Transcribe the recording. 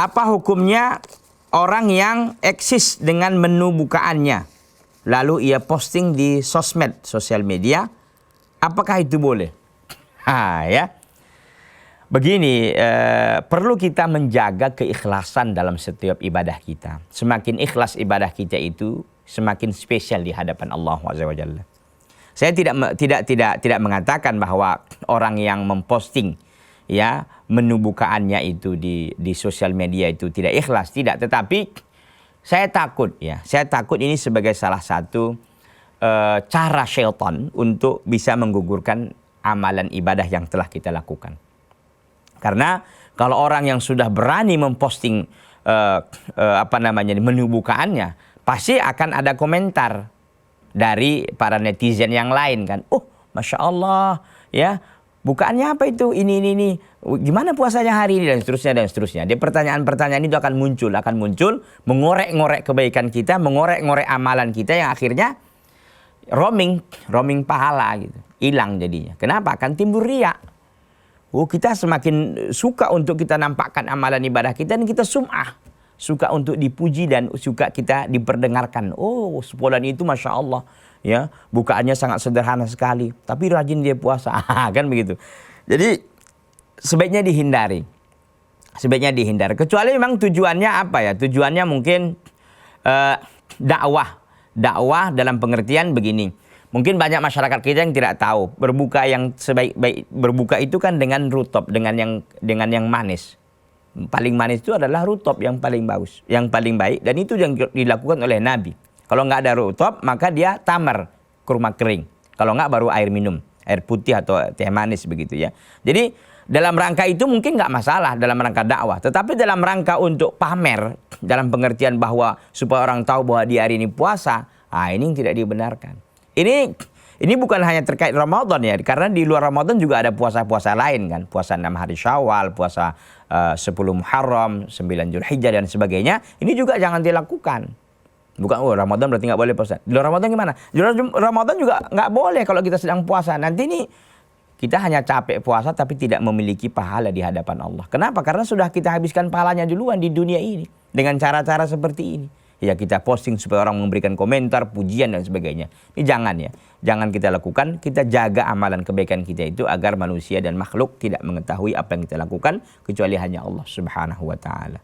Apa hukumnya orang yang eksis dengan menu bukaannya, lalu ia posting di sosmed, sosial media, apakah itu boleh? Ya. Begini, perlu kita menjaga keikhlasan dalam setiap ibadah kita. Semakin ikhlas ibadah kita itu, semakin spesial di hadapan Allah SWT. Saya tidak mengatakan bahwa orang yang memposting ya menu bukaannya itu di sosial media itu tidak ikhlas, tidak. Tetapi saya takut ini sebagai salah satu cara syaitan untuk bisa menggugurkan amalan ibadah yang telah kita lakukan. Karena kalau orang yang sudah berani memposting menu bukaannya, pasti akan ada komentar dari para netizen yang lain kan. Oh, Masya Allah, ya bukaannya apa itu? Ini. Gimana puasanya hari ini dan seterusnya. Dia pertanyaan-pertanyaan itu akan muncul, mengorek-ngorek kebaikan kita, mengorek-ngorek amalan kita yang akhirnya roaming pahala gitu, hilang jadinya. Kenapa? Kan timbul riya. Oh, kita semakin suka untuk kita nampakkan amalan ibadah kita dan kita sum'ah. Suka untuk dipuji dan suka kita diperdengarkan. Oh, sebulan itu Masya Allah. Ya, bukaannya sangat sederhana sekali. Tapi rajin dia puasa. Kan begitu. Jadi, sebaiknya dihindari. Kecuali memang tujuannya apa ya? Tujuannya mungkin dakwah. Dakwah dalam pengertian begini. Mungkin banyak masyarakat kita yang tidak tahu berbuka yang sebaik-baik berbuka itu kan dengan rutop, dengan yang manis. Paling manis itu adalah rutop yang paling bagus, yang paling baik, dan itu yang dilakukan oleh Nabi. Kalau nggak ada rutop, maka dia tamar, kurma kering. Kalau nggak baru air minum, air putih atau teh manis begitu ya. Jadi dalam rangka itu mungkin nggak masalah dalam rangka dakwah, tetapi dalam rangka untuk pamer, dalam pengertian bahwa supaya orang tahu bahwa di hari ini puasa, ini yang tidak dibenarkan. Ini bukan hanya terkait Ramadan ya, karena di luar Ramadan juga ada puasa-puasa lain kan. Puasa 6 hari Syawal, puasa 10 Muharram, 9 Zulhijjah dan sebagainya. Ini juga jangan dilakukan. Bukan, Ramadan berarti nggak boleh puasa. Di luar Ramadan gimana? Di luar Ramadan juga nggak boleh kalau kita sedang puasa. Nanti ini kita hanya capek puasa tapi tidak memiliki pahala di hadapan Allah. Kenapa? Karena sudah kita habiskan pahalanya duluan di dunia ini. Dengan cara-cara seperti ini. Ya kita posting supaya orang memberikan komentar, pujian dan sebagainya. Ini jangan ya. Jangan kita lakukan. Kita jaga amalan kebaikan kita itu agar manusia dan makhluk tidak mengetahui apa yang kita lakukan kecuali hanya Allah Subhanahu wa taala.